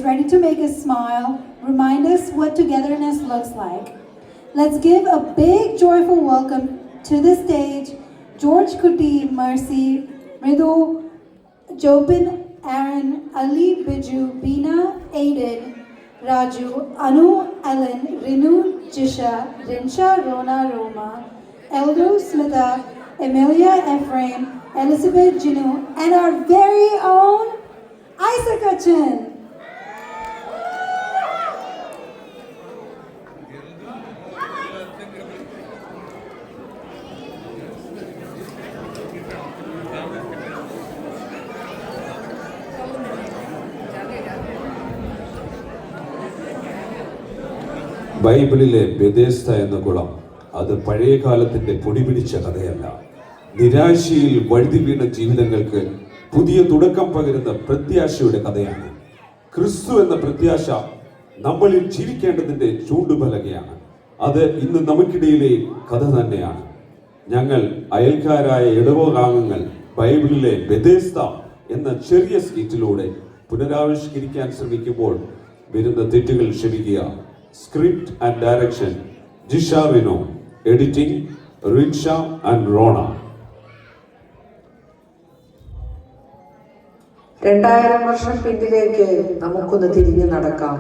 ready to make us smile, remind us what togetherness looks like. Let's give a big, joyful welcome to the stage George Kuti, Mercy, Ridu, Jopin, Aaron, Ali, Biju, Beena, Aiden, Raju, Anu, Ellen, Rinu, Jisha, Rinsha, Rona, Roma, Eldo, Smita, Emilia, Ephraim, Elizabeth, Jinu, and our very own Isaac Achin. ബൈബിളിലെ ബെഥേസ്ദ എന്ന കുളം അത് പഴയ കാലത്തിന്റെ പൊടിപിടിച്ച കഥയല്ല. നിരാശയിൽ വഴുതി വീണ ജീവിതങ്ങൾക്ക് പുതിയ തുടക്കം പകരുന്ന പ്രത്യാശയുടെ കഥയാണ്. ക്രിസ്തു എന്ന പ്രത്യാശ നമ്മളിൽ ജീവിക്കേണ്ടതിന്റെ ചൂണ്ടുപലകയാണ്. അത് ഇന്ന് നമുക്കിടയിലെ കഥ തന്നെയാണ്. ഞങ്ങൾ അയൽക്കാരായ ഇടവകാംഗങ്ങൾ ബൈബിളിലെ ബെഥേസ്ദ എന്ന ചെറിയ സ്കിറ്റിലൂടെ പുനരാവിഷ്കരിക്കാൻ ശ്രമിക്കുമ്പോൾ വരുന്ന തെറ്റുകൾ ക്ഷമിക്കുക. Script and direction Jisha Vino, editing Rinsha and Rona. 2000 വർഷം പിന്നിലേക്ക് നമുക്കൊന്ന് തിരിഞ്ഞു നടക്കാം.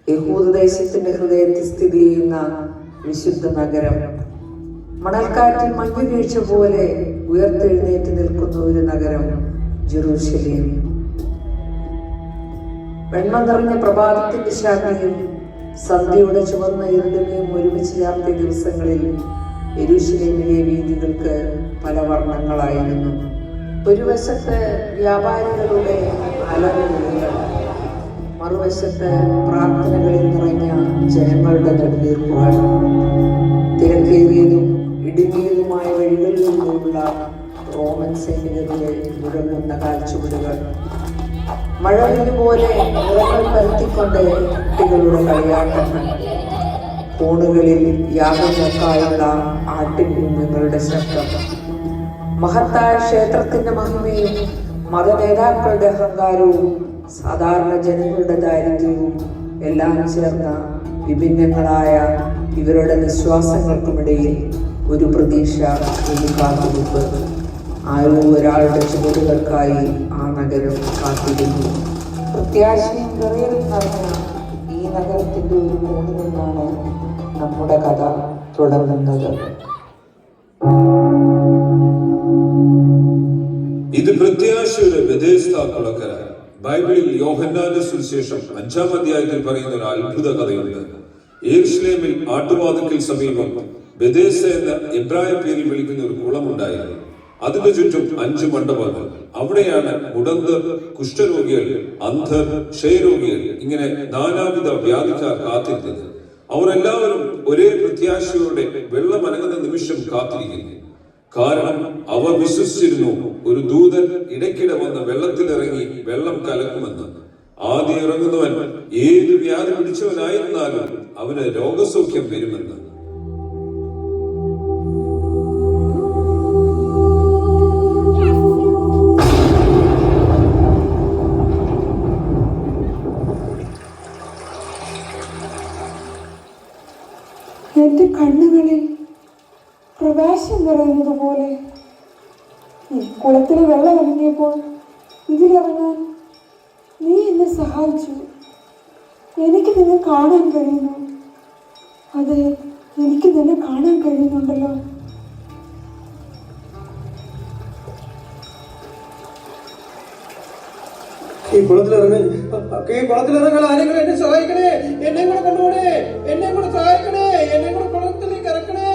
യഹൂദദേശത്തിന്റെ ഹൃദയത്തിൽ സ്ഥിതി ചെയ്യുന്ന വിശുദ്ധ നഗരം, മണൽക്കാറ്റിൽ മഞ്ഞുവീഴ്ച പോലെ ഉയർത്തെഴുന്നേറ്റ് നിൽക്കുന്ന ഒരു നഗരം ജെറൂശലേം. വെണ്മ നിറഞ്ഞ പ്രഭാതത്തിന്റെ ശാന്തിയും സന്ധ്യയുടെ ചുവന്ന ഇരുളിനെയും ഒരുമിച്ച് ചേർത്ത ദിവസങ്ങളിൽ യെരൂശലേമിലെ വീഥികൾക്ക് പല വർണ്ണങ്ങളായിരുന്നു. ഒരു വശത്ത് വ്യാപാരികളുടെ അലമുകൾ, മറുവശത്ത് പ്രാർത്ഥനകളിൽ നിറഞ്ഞ ജനങ്ങളുടെ നെടുവീർപ്പുകൾ. തിരക്കേറിയതും ഇടുങ്ങിയതുമായ വഴികളിലൂടെയുള്ള റോമൻ സൈനികരുടെ മുഴങ്ങുന്ന കാൽച്ചുവടുകൾ, മഴവില്ല് പോലെ നിറങ്ങൾ പരത്തിക്കൊണ്ട് കുട്ടികളുടെ കളിയാട്ടങ്ങൾ, കോണുകളിൽ യാഗങ്ങൾക്കായുള്ള ആട്ടിൻകുഞ്ഞുങ്ങളുടെ ശബ്ദം, മഹത്തായ ക്ഷേത്രത്തിന്റെ മഹിമയും മതനേതാക്കളുടെ അഹങ്കാരവും സാധാരണ ജനങ്ങളുടെ ദാരിദ്ര്യവും എല്ലാം ചേർന്ന വിഭിന്നങ്ങളായ ഇവരുടെ നിശ്വാസങ്ങൾക്കുമിടയിൽ ഒരു പ്രതീക്ഷ, ഒരു കാത്തിരിപ്പ്. ആരോ ഒരാളുടെ ചുവടുകൾക്കായി ആ നഗരം കാത്തിരുന്നു. പ്രത്യാശയും നിറയലും നിറഞ്ഞ ഈ നഗരത്തിന്റെ ഒരു കോണിൽ നിന്നാണ് നമ്മുടെ കഥ തുടങ്ങുന്നത്. ഇത് പ്രത്യാശയുടെ ബെഥേസ്ദ കുളക്കര. ബൈബിളിൽ യോഹന്നാന്റെ സുവിശേഷം 5-ാം അധ്യായത്തിൽ പറയുന്ന ഒരു അത്ഭുത കഥയുണ്ട്. യെരൂശലേമിൽ ആട്ടുവാതിക്കൽ സമീപം ബെഥേസ്ദ എന്ന എബ്രായ പേരിൽ വിളിക്കുന്ന ഒരു കുളമുണ്ടായിരുന്നു. അതിനു ചുറ്റും 5 മണ്ഡപങ്ങൾ. അവിടെയാണ് മുടന്തർ, കുഷ്ഠരോഗികൾ, അന്ധർ, ക്ഷയരോഗികൾ, ഇങ്ങനെ നാനാവിധ വ്യാധിക്കാർ കാത്തിരുന്നത്. അവർ എല്ലാവരും ഒരേ പ്രത്യാശയോടെ വെള്ളമനങ്ങുന്ന നിമിഷം കാത്തിരിക്കുന്നു. കാരണം അവർ വിശ്വസിച്ചിരുന്നു ഒരു ദൂതൻ ഇടയ്ക്കിടെ വന്ന് വെള്ളത്തിലിറങ്ങി വെള്ളം കലക്കുമെന്ന്. ആദ്യം ഇറങ്ങുന്നവൻ ഏത് വ്യാധി പിടിച്ചവനായിരുന്നാലും അവന് രോഗസൗഖ്യം വരുമെന്ന്. എന്റെ കണ്ണുകളിൽ പ്രകാശം നിറയുന്നത് പോലെ ഈ കുളത്തിൽ വെള്ളം ഇറങ്ങിയപ്പോൾ ഇതിലിറങ്ങാൻ നീ എന്നെ സഹായിച്ചു. എനിക്ക് നിന്നെ കാണാൻ കഴിയുന്നു. അതെ, എനിക്ക് നിന്നെ കാണാൻ കഴിയുന്നുണ്ടല്ലോ. ഈ കുളത്തിലിറങ്ങാൻ ആരെങ്കിലും എന്നെ സഹായിക്കണേ, എന്നെ കൂടെ കൊണ്ടുപോണേ, എന്നെ കൂടെ സഹായിക്കണേ, എന്നെ കൂടെ കുളത്തിലേക്ക് ഇറക്കണേ.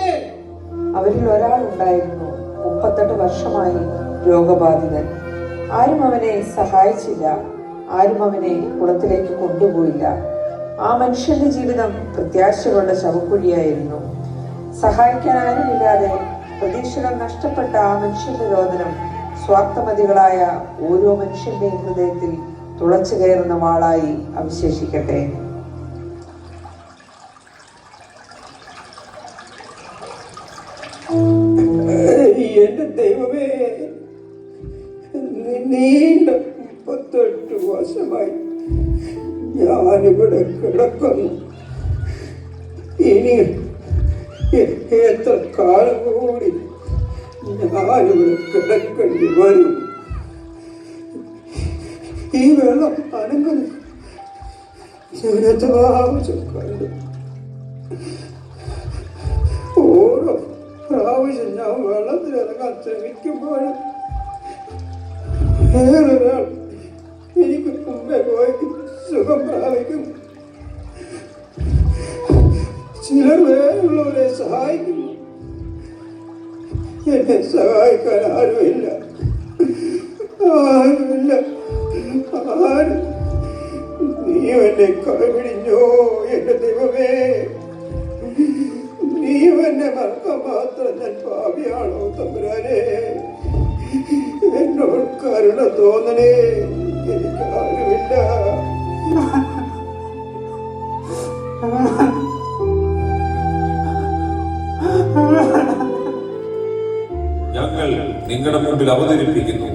അവരിൽ ഒരാളുണ്ടായിരുന്നു, 38 വർഷമായി രോഗബാധിതൻ. ആരും അവനെ സഹായിച്ചില്ല, ആരും അവനെ കുളത്തിലേക്ക് കൊണ്ടുപോയില്ല. ആ മനുഷ്യന്റെ ജീവിതം പ്രത്യാശകളുടെ ശവക്കുഴിയായിരുന്നു. സഹായിക്കാൻ ആരുമില്ലാതെ പ്രതീക്ഷകൾ നഷ്ടപ്പെട്ട ആ മനുഷ്യന്റെ രോദനം സ്വാർത്ഥമതികളായ ഓരോ മനുഷ്യന്റെയും ഹൃദയത്തിൽ തുളച്ചു കയറുന്ന വാളായി അവശേഷിക്കട്ടെ. എന്റെ ദൈവമേ, നീണ്ട 38 വർഷമായി ഞാനിവിടെ കിടക്കുന്നു. ഇനി എത്ര കാലം കൂടി ഞാനിവിടെ കിടക്കേണ്ടി വരും? ഈ വെള്ളം അനങ്ങുന്നു ഞാൻ എത്ര പ്രാവശ്യം കണ്ടു. ഓരോ പ്രാവശ്യം ഞാൻ വെള്ളത്തിലിറങ്ങാൻ ശ്രമിക്കുമ്പോഴും വേറൊരാൾ എനിക്ക് മുമ്പേ പോയി സുഖം പ്രാപിക്കും. ചിലർ വേറെയുള്ളവരെ സഹായിക്കുന്നു. എന്നെ സഹായിക്കാൻ ആരുമില്ല, ആരുമില്ല, ആരും. നീ എന്നെ കൈപിടിഞ്ഞോ എന്റെ ദൈവമേ? നീ എന്നെ മറക്കാൻ മാത്രം ഞാൻ പാപിയാണോ തമ്പുരാനെ? എന്നോട് കരുണ തോന്നണേ, എനിക്ക് ആരുമില്ല. ഞങ്ങൾ നിങ്ങളുടെ മുമ്പിൽ അവതരിപ്പിക്കുന്നു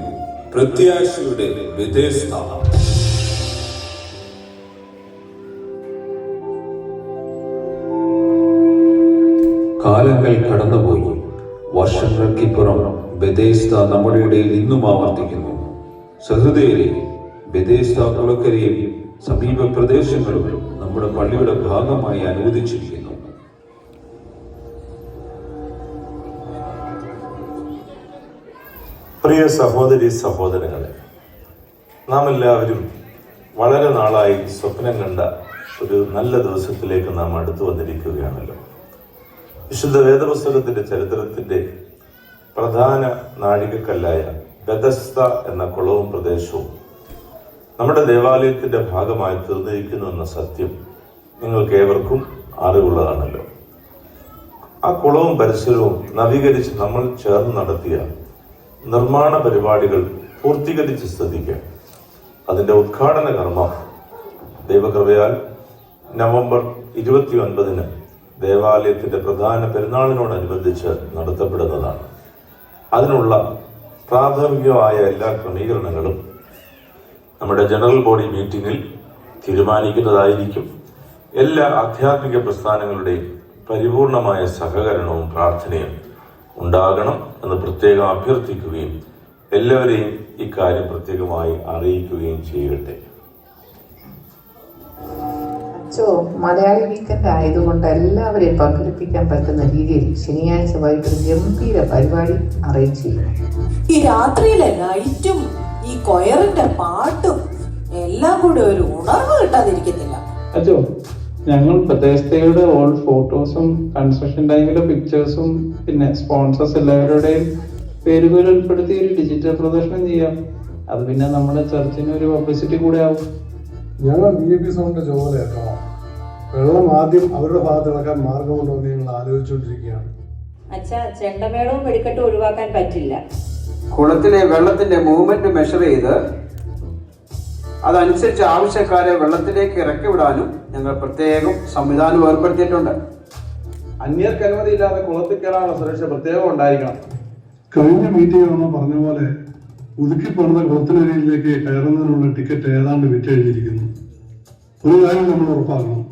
പ്രത്യാശയുടെ ബെഥെസ്ദ. കാലങ്ങൾ കടന്നുപോയി, വർഷങ്ങൾക്കിപ്പുറം ബെഥെസ്ദ നമ്മുടെ ഇടയിൽ ഇന്നും ആവർത്തിക്കുന്നു. സഹൃദയരെ, ബെഥെസ്ദ കുളക്കരയും സമീപ പ്രദേശങ്ങളും നമ്മുടെ പള്ളിയുടെ ഭാഗമായി അനുവദിച്ചിരിക്കുന്നു. പ്രിയ സഹോദരി സഹോദരങ്ങളെ, നാം എല്ലാവരും വളരെ നാളായി സ്വപ്നം കണ്ട ഒരു നല്ല ദിവസത്തിലേക്ക് നാം അടുത്തു വന്നിരിക്കുകയാണല്ലോ. വിശുദ്ധ വേദപുസ്തകത്തിന്റെ ചരിത്രത്തിന്റെ പ്രധാന നാഴികക്കല്ലായ ബെഥസ്ദ എന്ന കുളവും പ്രദേശവും നമ്മുടെ ദേവാലയത്തിന്റെ ഭാഗമായി തീർന്നിരിക്കുന്നു എന്ന സത്യം നിങ്ങൾക്ക് ഏവർക്കും അറിവുള്ളതാണല്ലോ. ആ കുളവും പരിസരവും നവീകരിച്ച് നമ്മൾ ചേർന്ന് നടത്തിയ നിർമ്മാണ പരിപാടികൾ പൂർത്തീകരിച്ച സ്ഥിതിക്ക് അതിന്റെ ഉദ്ഘാടന കർമ്മം ദൈവകൃപയാൽ നവംബർ 29 ദേവാലയത്തിന്റെ പ്രധാന പെരുന്നാളിനോടനുബന്ധിച്ച് നടത്തപ്പെടുന്നതാണ്. അതിനുള്ള പ്രാഥമികമായ എല്ലാ ക്രമീകരണങ്ങളും നമ്മുടെ ജനറൽ ബോഡി മീറ്റിംഗിൽ തീരുമാനിക്കുന്നതായിരിക്കും. എല്ലാ ആധ്യാത്മിക പ്രസ്ഥാനങ്ങളുടെയും പരിപൂർണമായ സഹകരണവും പ്രാർത്ഥനയും ഉണ്ടാകണം എന്ന് പ്രത്യേകം അഭ്യർത്ഥിക്കുകയും എല്ലാവരെയും ഇക്കാര്യം പ്രത്യേകമായി അറിയിക്കുകയും ചെയ്യട്ടെ. അച്ചോ, മലയാളി വീക്കെൻഡ് ആയതുകൊണ്ട് എല്ലാവരെയും പങ്കെടുപ്പിക്കാൻ പറ്റുന്ന രീതിയിൽ ശനിയാഴ്ച വൈകിട്ട് ഗംഭീര പരിപാടി അറേഞ്ച് ചെയ്യും. ഈ രാത്രിയിലെ ലൈറ്റും ഈ കൊയറിന്റെ പാട്ടും എല്ലാം കൂടി ഒരു ഉണർവ് കിട്ടാതിരിക്കത്തില്ല. അജോ, ഞങ്ങൾ ബെഥെസ്ദയുടെ ഓൾഡ് ഫോട്ടോസും കൺസ്ട്രക്ഷൻ ടൈമിലെ പിക്ചേഴ്സും പിന്നെ സ്പോൺസേഴ്സ് എല്ലാവരുടെയും പേരുകൾ ഉൾപ്പെടുത്തി ഒരു ഡിജിറ്റൽ പ്രദർശനം ചെയ്യാം. അത് പിന്നെ നമ്മുടെ ചർച്ചിന് ഒരു പബ്ലിസിറ്റി കൂടെ ആവും. ഞങ്ങൾ VIP സൗണ്ടിന്റെ ചുമതലയേൽക്കണം. വെള്ളം ആദ്യം അവരുടെ ഭാഗത്ത് ഇളക്കാൻ മാർഗമുണ്ടോ എന്ന് ഞങ്ങൾ ആലോചിച്ചുകൊണ്ടിരിക്കുകയാണ്. അച്ഛാ, ചെണ്ടമേളവും വെടിക്കെട്ടും ഒഴിവാക്കാൻ പറ്റില്ല. കുളത്തിലെ വെള്ളത്തിന്റെ മൂവ്മെന്റ് മെഷർ ചെയ്ത് അതനുസരിച്ച് ആവശ്യക്കാരെ വെള്ളത്തിലേക്ക് ഇറക്കി വിടാനും ഞങ്ങൾ പ്രത്യേകം സംവിധാനം ഏർപ്പെടുത്തിയിട്ടുണ്ട്. അന്യർക്ക് അനുമതിയില്ലാതെ കുളത്തിൽ കയറാനുള്ള സുരക്ഷ പ്രത്യേകം ഉണ്ടായിരിക്കണം. കഴിഞ്ഞ മീറ്റിംഗ് പറഞ്ഞ പോലെ പുതുക്കി പണിത കുളത്തിനരിയിലേക്ക് കയറുന്നതിനുള്ള ടിക്കറ്റ് ഏതാണ്ട് വിറ്റഴിഞ്ഞിരിക്കുന്നു. ഒരു കാര്യം നമ്മൾ ഉറപ്പാക്കണം,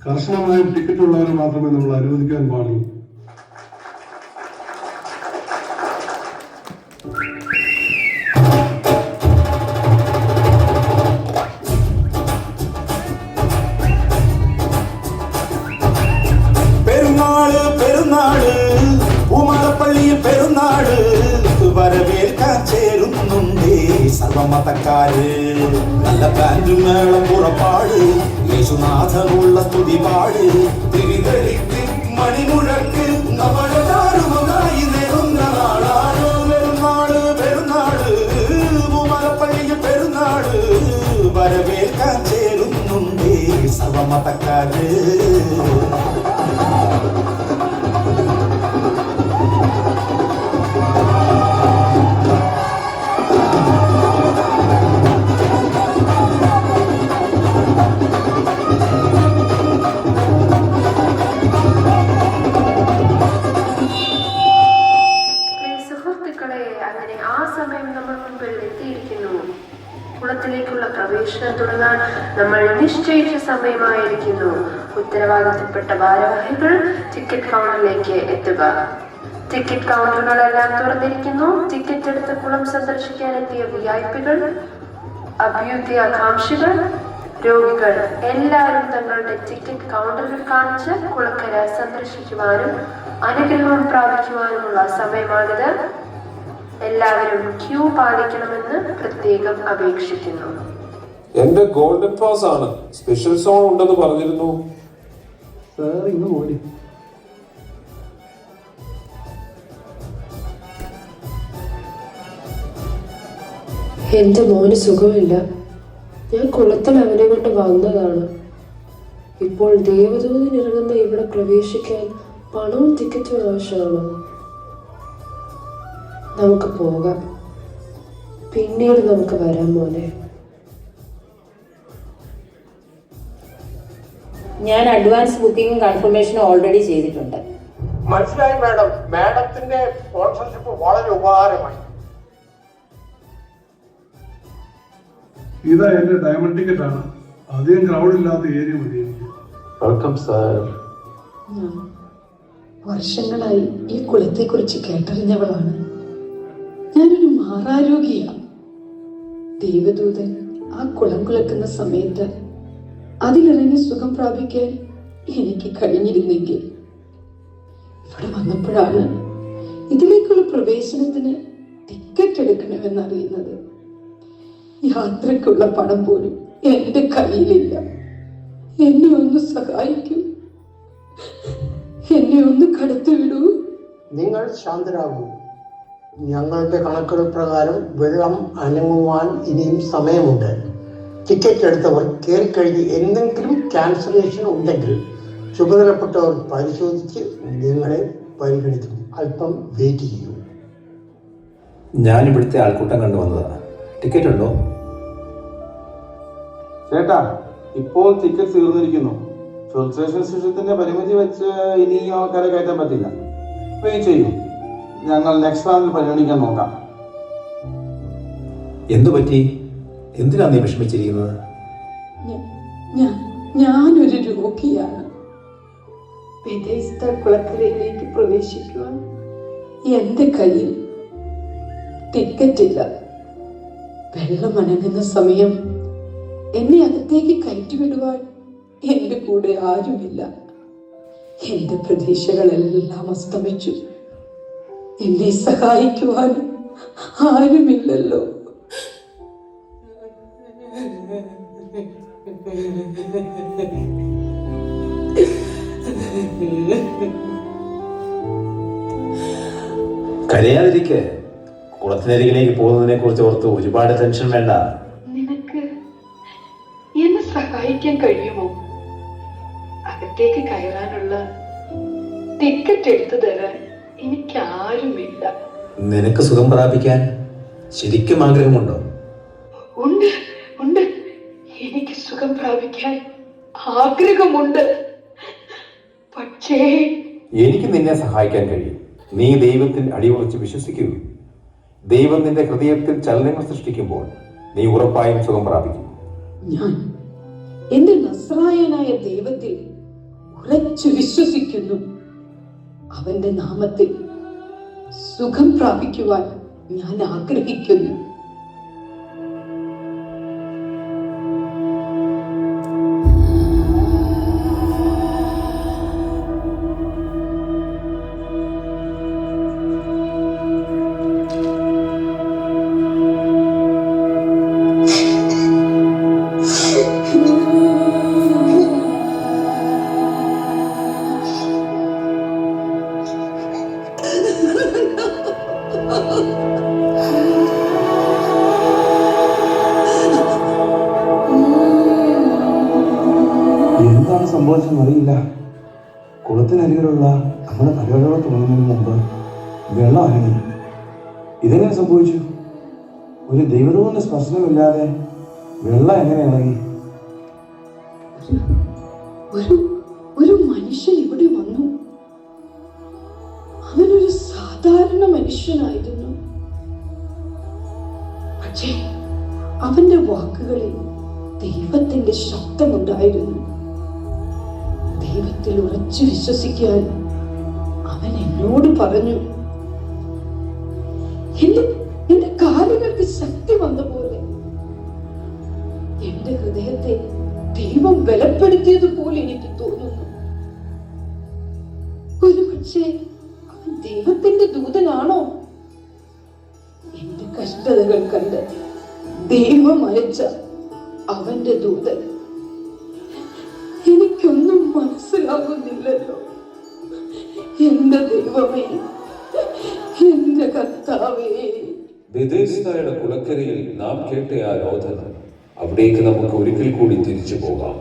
കർശനമായും ടിക്കറ്റ് ഉള്ളവരെ മാത്രമേ നമ്മൾ അനുവദിക്കാൻ പാടുള്ളൂ. പെരുന്നാള് വരവേൽക്കാൻ ചേരുന്നുണ്ടേ സർവമതക്കാര്. നല്ല ബാൻഡും മേളം പുറപ്പാട്, യേശുനാഥനുള്ള സ്തുതിപാട്, തിരിതെളിക്ക് മണിമുഴക്ക് നവരതാരുമായി നേരുന്ന നാളാണ് പെരുന്നാള്. പെരുന്നാള് പൂമലപ്പള്ളിയിൽ പെരുന്നാള് വരവേൽക്കാൻ ചേരുന്നുണ്ടേ സർവമതക്കാര്. കുളത്തിലേക്കുള്ള പ്രവേശനം തുടങ്ങാൻ നമ്മൾ നിശ്ചയിച്ച സമയമായിരിക്കുന്നു. ഉത്തരവാദിത്തപ്പെട്ട ഭാരവാഹികൾ ടിക്കറ്റ് കൗണ്ടറിലേക്ക് എത്തുക. ടിക്കറ്റ് കൗണ്ടറുകളെല്ലാം തുറന്നിരിക്കുന്നു. ടിക്കറ്റ് എടുത്ത് കുളം സന്ദർശിക്കാനെത്തിയ വിഐപികൾ, അഭ്യുദയാകാംക്ഷികൾ, രോഗികൾ എല്ലാവരും തങ്ങളുടെ ടിക്കറ്റ് കൗണ്ടറിൽ കാണിച്ച് കുളക്കര സന്ദർശിക്കുവാനും അനുഗ്രഹം പ്രാപിക്കുവാനുമുള്ള സമയമാണിത്. എല്ലാവരും ക്യൂ പാലിക്കണമെന്ന് പ്രത്യേകം അപേക്ഷിക്കുന്നു. എന്റെ ഗോൾഡൻ പാസ് ആണ്. സ്പെഷ്യൽ സോൺ ഉണ്ടെന്ന് പറഞ്ഞിരുന്നു. സാർ ഇന്ന് ഓടി. എന്റെ മോന് സുഖമില്ല. ഞാൻ കുളത്തിൽ അവനെ കൊണ്ട് വന്നതാണ്. ഇപ്പോൾ ദേവദൂതനിറങ്ങുന്ന ഇവിടെ പ്രവേശിക്കാൻ പണവും ടിക്കറ്റും ആവശ്യമാണോ? നമുക്ക് പോകാം, പിന്നീട് നമുക്ക് വരാം മോനെ. ഞാൻ അഡ്വാൻസ് ബുക്കിംഗും കൺഫർമേഷനും ഓൾറെഡി ചെയ്തിട്ടുണ്ട്. മനസ്സിലായി മാഡം. മാഡത്തിന്റെ സ്പോൺസർഷിപ്പ് വളരെ ഉപകാരമായി. ഇതാ എന്റെ ഡയമണ്ട് ടിക്കറ്റ് ആണ്. അധികം ക്രൗഡ് ഇല്ലാത്ത ഏരിയ മതി എനിക്ക്. Welcome sir. വർഷങ്ങളായി ഈ കുളത്തെക്കുറിച്ച് കേട്ടറിഞ്ഞവളാണ്. ഞാനൊരു മാറാരോഗിയാണ്. ദേവദൂതൻ ആ കുളം കുളക്കുന്ന സമയത്ത് അതിലിറങ്ങി സുഖം പ്രാപിക്കാൻ എനിക്ക് കഴിഞ്ഞിരുന്നെങ്കിൽ. ഇവിടെ വന്നപ്പോഴാണ് ഇതിലേക്കുള്ള പ്രവേശനത്തിന് ടിക്കറ്റ് എടുക്കണമെന്നറിയുന്നത്. യാത്രക്കുള്ള പണം പോലും എന്റെ കയ്യിലില്ല. എന്നെ ഒന്ന് സഹായിക്കൂ, എന്നെ ഒന്ന് കടത്തിവിടൂ. നിങ്ങൾ ശാന്തരാകൂ. ഞങ്ങളുടെ കണക്കുകൾ പ്രകാരം വെള്ളം അനങ്ങുവാൻ ഇനിയും സമയമുണ്ട്. ടിക്കറ്റ് എടുത്തവർ കയറിക്കഴിഞ്ഞ് എന്തെങ്കിലും ക്യാൻസലേഷൻ ഉണ്ടെങ്കിൽ ചുമതലപ്പെട്ടവർ പരിശോധിച്ച് നിങ്ങളെ പരിഗണിക്കും. അല്പം വെയിറ്റ് ചെയ്യൂ. ഞാനിവിടുത്തെ ആൾക്കൂട്ടം കണ്ടുവന്നതാണ്. ടിക്കറ്റ് ഉണ്ടോ? ചേട്ടാ, ഇപ്പോൾ ടിക്കറ്റ് തീർന്നിരിക്കുന്നു. ഫിൽട്രേഷൻ സിസ്റ്റത്തിന്റെ പരിമിതി വെച്ച് ഇനി ആൾക്കാരെ കയറ്റാൻ പറ്റില്ല. വെയിറ്റ് ചെയ്യൂ, ഞങ്ങൾ നെക്സ്റ്റ് റൗണ്ടിൽ പരിഗണിക്കാൻ നോക്കാം. എന്തു പറ്റി? എന്തിനാണ് നീ വിഷമിച്ചിരിക്കുന്നത്? ഞാനൊരു രോഗിയാണ്. ബെഥെസ്ദ കുളക്കരയിലേക്ക് പ്രവേശിക്കുവാൻ എന്റെ കയ്യിൽ ടിക്കറ്റില്ല. വെള്ളം അനങ്ങുന്ന സമയം എന്നെ അകത്തേക്ക് കയറ്റിവിടുവാൻ എന്റെ കൂടെ ആരുമില്ല. എന്റെ പ്രതീക്ഷകളെല്ലാം അസ്തമിച്ചു. എന്നെ സഹായിക്കുവാൻ ആരുമില്ലല്ലോ. കരയാതിരിക്കെ. കുളത്തിനരികിലേക്ക് പോകുന്നതിനെ കുറിച്ച് ഓർത്ത് ഒരുപാട് ടെൻഷൻ വേണ്ട. നിനക്ക് എന്നെ സഹായിക്കാൻ കഴിയുമോ? അകത്തേക്ക് കയറാനുള്ള ടിക്കറ്റ് എടുത്തു തരാൻ എനിക്ക് ആരുമില്ല. നിനക്ക് സുഖം പ്രാപിക്കാൻ ശരിക്കും ആഗ്രഹമുണ്ടോ? ഉണ്ട് ഉണ്ട്, എനിക്ക് സുഖം പ്രാപിക്കാൻ ആഗ്രഹമുണ്ട്. പക്ഷേ എനിക്ക് നിന്നെ സഹായിക്കാൻ കഴിയും. നീ ദൈവത്തിൽ അടിയുറച്ച് വിശ്വസിക്കൂ. ദൈവം നിന്റെ ഹൃദയത്തിൽ ചലനങ്ങൾ സൃഷ്ടിക്കുമ്പോൾ നീ ഉറപ്പായും സുഖം പ്രാപിക്കും. ഞാൻ എന്റെ നസ്രായനായ ദൈവത്തിൽ ഉറച്ചു വിശ്വസിക്കുന്നു. അവന്റെ നാമത്തിൽ സുഖം പ്രാപിക്കുവാൻ ഞാൻ ആഗ്രഹിക്കുന്നു. എന്താണ് സംഭവിച്ചതെന്ന് അറിയില്ല. കുളത്തിനരികിലുള്ള നമ്മുടെ പരിപാടികൾ തുടങ്ങുന്നതിന് മുമ്പ് വെള്ളം അനങ്ങി. ഇതെങ്ങനെ സംഭവിച്ചു? ഒരു ദൈവദൂതന്റെ സ്പർശനമില്ലാതെ വെള്ളം എങ്ങനെ ഇളകി? ഒരു മനുഷ്യൻ ഇവിടെ വന്നു. അവനൊരു സാധാരണ മനുഷ്യനായിരുന്നു. പക്ഷേ അവന്റെ വാക്കുകളിൽ ദൈവത്തിന്റെ ശബ്ദമുണ്ടായിരുന്നു. ദൈവത്തിൽ ഉറച്ചു വിശ്വസിക്കാൻ അവൻ എന്നോട് പറഞ്ഞു. എന്റെ കാലുകൾക്ക് ശക്തി വന്ന പോലെ എന്റെ ഹൃദയത്തെ ദൈവം ബലപ്പെടുത്തിയതുപോലെ എനിക്ക് തോന്നുന്നു. ഒരുപക്ഷെ അവൻ ദൈവത്തിന്റെ ദൂതനാണോ? എന്റെ കഷ്ടതകൾ കണ്ട് ദൈവം അയച്ച അവന്റെ ദൂതൻ. എനിക്കൊന്നും മനസ്സിലാകുന്നില്ലല്ലോ. എന്റെ ദൈവമേ, എന്റെ കർത്താവേ. ബെഥെസ്ദയുടെ കുളക്കരയിൽ നാം കേട്ട ആ രോദന, അവിടേക്ക് നമുക്ക് ഒരിക്കൽ കൂടി തിരിച്ചു പോകാം.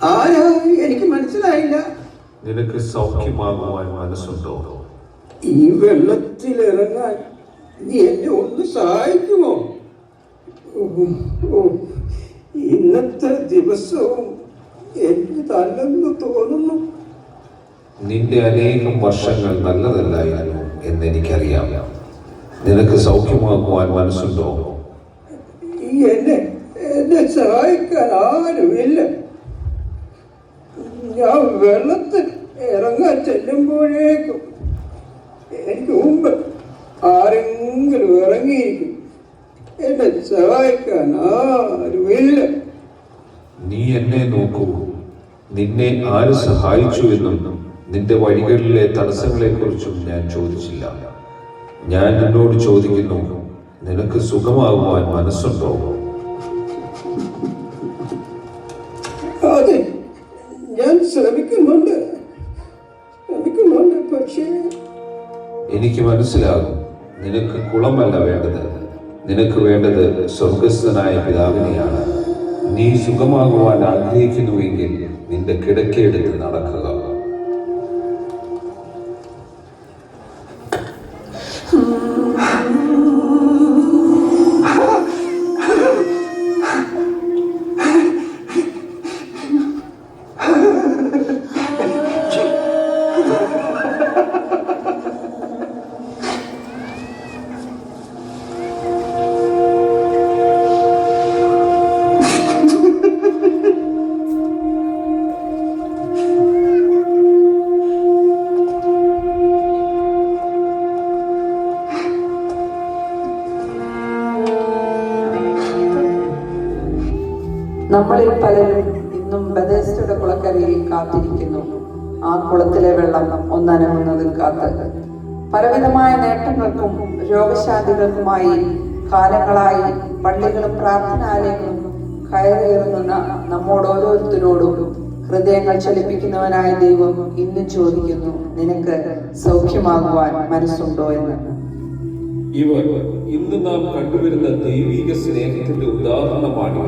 ആരാ എനിക്ക് മനസ്സിലായില്ല. നിനക്ക് സൗഖ്യമാകുവാൻ മനസ്സുണ്ടോ? ഈ വെള്ളത്തിലിറങ്ങാൻ നീ എന്നെ ഒന്ന് സഹായിക്കുമോ? ഇന്നത്തെ ദിവസവും എനിക്ക് തല്ലെന്ന് തോന്നുന്നു. നിന്റെ അനേകം വർഷങ്ങൾ നല്ലതല്ലായിരുന്നു എന്നെനിക്കറിയാം. നിനക്ക് സൗഖ്യമാകുവാൻ മനസ്സുണ്ടോ? എന്നെ സഹായിക്കാൻ ആരുമില്ല. ഞാൻ വെള്ളത്തിൽ ഇറങ്ങാൻ ചെല്ലുമ്പോഴേക്കും എനിക്ക് മുമ്പ് ആരെങ്കിലും ഇറങ്ങിയിരിക്കും. എന്നെ സഹായിക്കാൻ ആരുമില്ല. നീ എന്നെ നോക്കൂ. നിന്നെ ആര് സഹായിച്ചു എന്നും നിന്റെ വഴികളിലെ തടസ്സങ്ങളെ കുറിച്ചും ഞാൻ ചോദിച്ചില്ല. ഞാൻ നിന്നോട് ചോദിക്കുന്നു, നിനക്ക് സുഖമാകുവാൻ മനസ്സുണ്ടോ? അതെ, ഞാൻ ശ്രമിക്കുന്നുണ്ട്. പക്ഷേ എനിക്ക് മനസ്സിലാകും. നിനക്ക് കുളമല്ല വേണ്ടത്, നിനക്ക് വേണ്ടത് സ്വർഗസ്ഥനായ പിതാവിനെയാണ്. നീ സുഖമാകുവാൻ ആഗ്രഹിക്കുന്നുവെങ്കിൽ നിന്റെ കിടക്കയെടുത്ത് നടക്കുക. നമ്മളിൽ പലരും ഇന്നും ബെഥെസ്ദയുടെ കുളക്കരയിൽ കാത്തിരിക്കുന്നു. ആ കുളത്തിലെ വെള്ളം ഒന്നനങ്ങുന്നതിൽ കാത്ത് പലവിധമായ നേട്ടങ്ങൾക്കും രോഗശാന്തികൾക്കുമായി കാലങ്ങളായി പള്ളികളും പ്രാർത്ഥനാലയങ്ങളും കയറിയിറങ്ങുന്ന നമ്മോട് ഓരോരുത്തരോടും ഹൃദയങ്ങൾ ചലിപ്പിക്കുന്നവനായ ദൈവം ഇന്നും ചോദിക്കുന്നു, നിനക്ക് സൗഖ്യമാകുവാൻ മനസ്സുണ്ടോ എന്ന്. ഇവർ ഇന്ന് നാം കണ്ടുവരുന്ന ദൈവിക സ്നേഹത്തിന്റെ ഉദാഹരണമാണ്.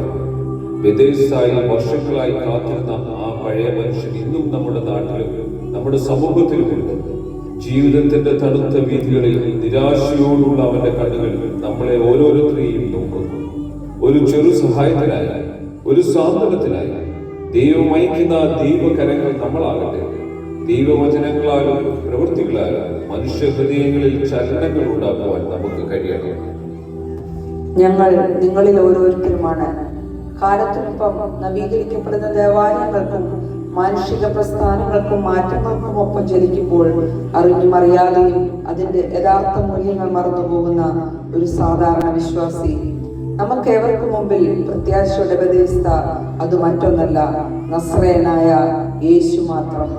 ബെഥെസ്ദയിൽ വർഷങ്ങളായി കാത്തിരുന്ന ആ പഴയ മനുഷ്യൻ ഇന്നും നമ്മുടെ നാട്ടിലും നമ്മുടെ സമൂഹത്തിലുമുണ്ട്. ജീവിതത്തിന്റെ തണുത്ത വീഥികളിൽ നിരാശയോടുള്ള അവന്റെ കണ്ണുകൾ നമ്മളെ ഓരോരുത്തരെയും നോക്കുന്നു. ഒരു ചെറു സഹായത്തിനായി, ഒരു സാന്ത്വനത്തിനായി ദൈവം അയക്കുന്ന ദൈവകരങ്ങൾ നമ്മളാകട്ടെ. ദൈവവചനങ്ങളാലും പ്രവൃത്തികളാലും മനുഷ്യ ഹൃദയങ്ങളിൽ ചലനങ്ങൾ ഉണ്ടാക്കുവാൻ നമുക്ക് കഴിയണം. ഞങ്ങൾ നിങ്ങളിൽ ഓരോരുത്തരുമാണ്. കാലത്തിനൊപ്പം നവീകരിക്കപ്പെടുന്ന ദേവാലയങ്ങൾക്കും മാനുഷിക പ്രസ്ഥാനങ്ങൾക്കും മാറ്റങ്ങൾക്കും ഒപ്പം ചലിക്കുമ്പോൾ അറിഞ്ഞും അറിയാതെയും അതിന്റെ യഥാർത്ഥ മൂല്യങ്ങൾ മറന്നുപോകുന്ന ഒരു സാധാരണ വിശ്വാസി. നമുക്കേവർക്കും മുമ്പിൽ പ്രത്യാശയുടെ ബെഥെസ്ദ അത് മറ്റൊന്നല്ല, നസ്രയനായ യേശു മാത്രം.